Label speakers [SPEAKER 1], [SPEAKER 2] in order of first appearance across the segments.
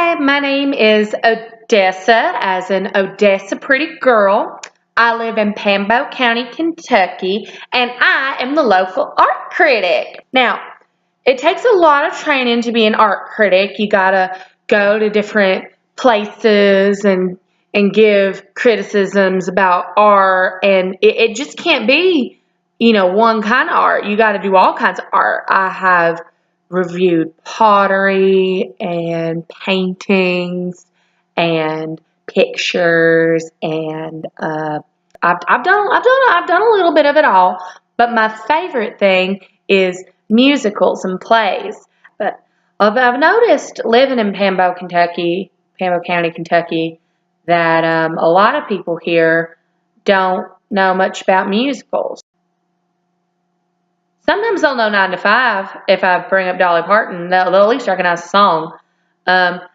[SPEAKER 1] Hi, my name is Odessa, as in Odessa Pretty Girl. I live in Pambo County, Kentucky, and I am the local art critic. Now, it takes a lot of training to be an art critic. You gotta go to different places and give criticisms about art, and it just can't be, one kind of art. You gotta do all kinds of art. I have reviewed pottery and paintings and pictures, and I've done a little bit of it all. But my favorite thing is musicals and plays. But I've noticed living in Pambo County, Kentucky, that a lot of people here don't know much about musicals. Sometimes they'll know 9 to 5 if I bring up Dolly Parton. They'll at least recognize the song. But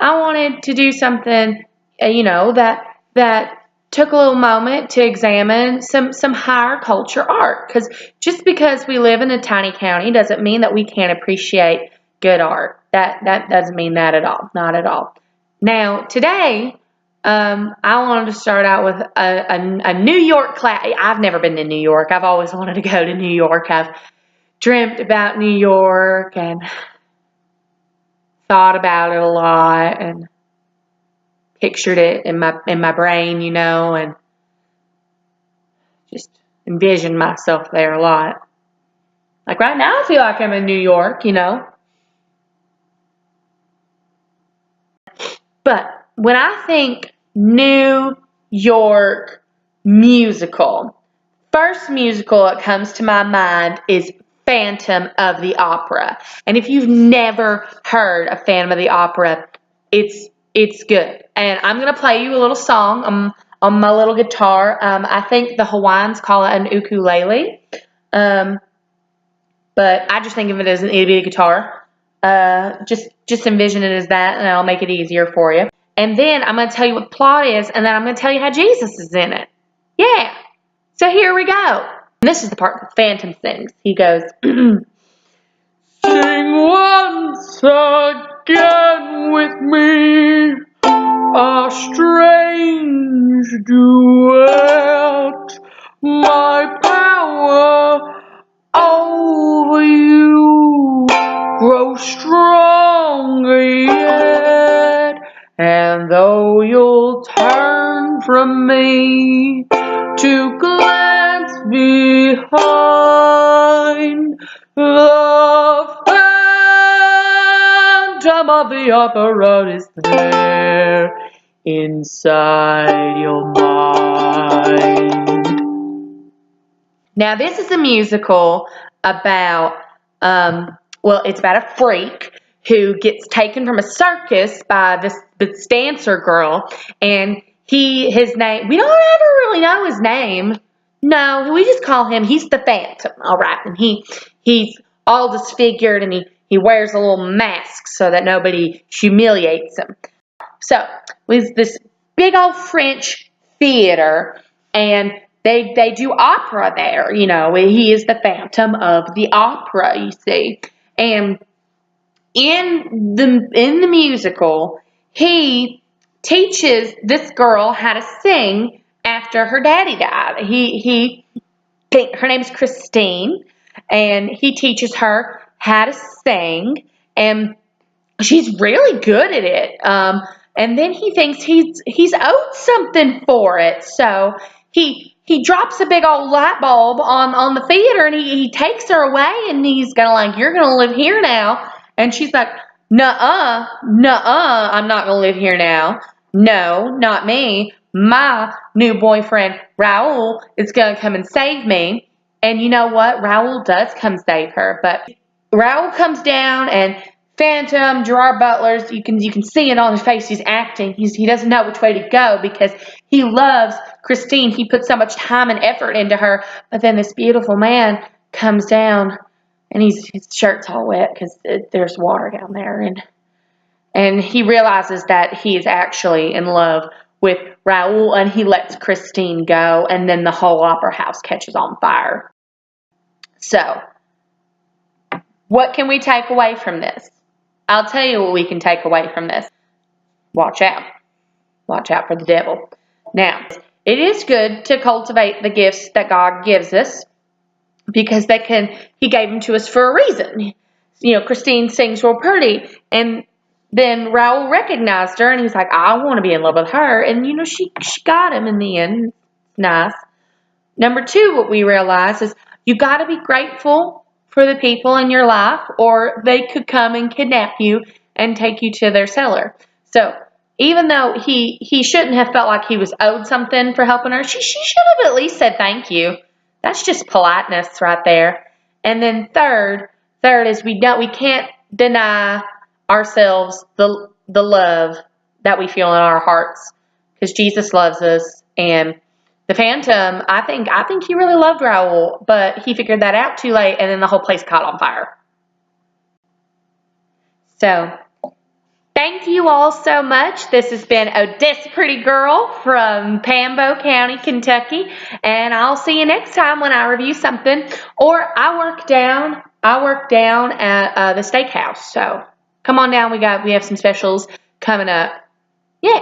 [SPEAKER 1] I wanted to do something, that took a little moment to examine some higher culture art. Because just because we live in a tiny county doesn't mean that we can't appreciate good art. That doesn't mean that at all. Not at all. Now, today, I wanted to start out with a New York class. I've never been to New York. I've always wanted to go to New York. I've dreamt about New York and thought about it a lot and pictured it in my brain, and just envisioned myself there a lot. Like right now, I feel like I'm in New York, But when I think New York musical, first musical that comes to my mind is Phantom of the Opera. And if you've never heard of Phantom of the Opera, it's good. And I'm going to play you a little song on my little guitar. I think the Hawaiians call it an ukulele. But I just think of it as an itty bitty guitar. Just envision it as that, and I'll make it easier for you. And then I'm going to tell you what the plot is, and then I'm going to tell you how Jesus is in it. Yeah. So here we go. And this is the part that Phantom sings. He goes, sing once again with me a strange duet. My power over you grows stronger yet. And though you'll turn from me to glance behind, the Phantom of the Opera is there inside your mind. Now, this is a musical about, it's about a freak who gets taken from a circus by this dancer girl, and his name, we don't ever really know his name. No, we just call him, he's the Phantom, all right, and he's all disfigured, and he wears a little mask so that nobody humiliates him. So, with this big old French theater, and they do opera there, he is the Phantom of the Opera, you see. And in the musical, he teaches this girl how to sing after her daddy died. Her name's Christine, and he teaches her how to sing, and she's really good at it. And then he thinks he's owed something for it, so he drops a big old light bulb on the theater, and he takes her away, and he's gonna you're gonna live here now. And she's like, nuh-uh, I'm not gonna live here now. No, not me. My new boyfriend, Raul, is gonna come and save me. And you know what? Raul does come save her, but Raul comes down, and Phantom, Gerard Butler's, you can see it on his face, he's acting. He doesn't know which way to go because he loves Christine. He put so much time and effort into her, but then this beautiful man comes down, and his shirt's all wet because there's water down there, and he realizes that he is actually in love with Raul, and he lets Christine go, and then the whole opera house catches on fire. So, what can we take away from this? I'll tell you what we can take away from this. Watch out. Watch out for the devil. Now, it is good to cultivate the gifts that God gives us because He gave them to us for a reason. Christine sings real pretty, and then Raul recognized her, and he's like, I want to be in love with her. And, she got him in the end. Nice. Number 2, what we realize is you got to be grateful for the people in your life, or they could come and kidnap you and take you to their cellar. So even though he shouldn't have felt like he was owed something for helping her, she should have at least said thank you. That's just politeness right there. And then third is we can't deny ourselves the love that we feel in our hearts, because Jesus loves us. And the Phantom, I think he really loved Raul, but he figured that out too late, and then the whole place caught on fire. So, thank you all so much. This has been Odessa Pretty Girl from Pambo County, Kentucky, and I'll see you next time when I review something. Or I work down at the steakhouse. So come on down. We have some specials coming up. Yeah.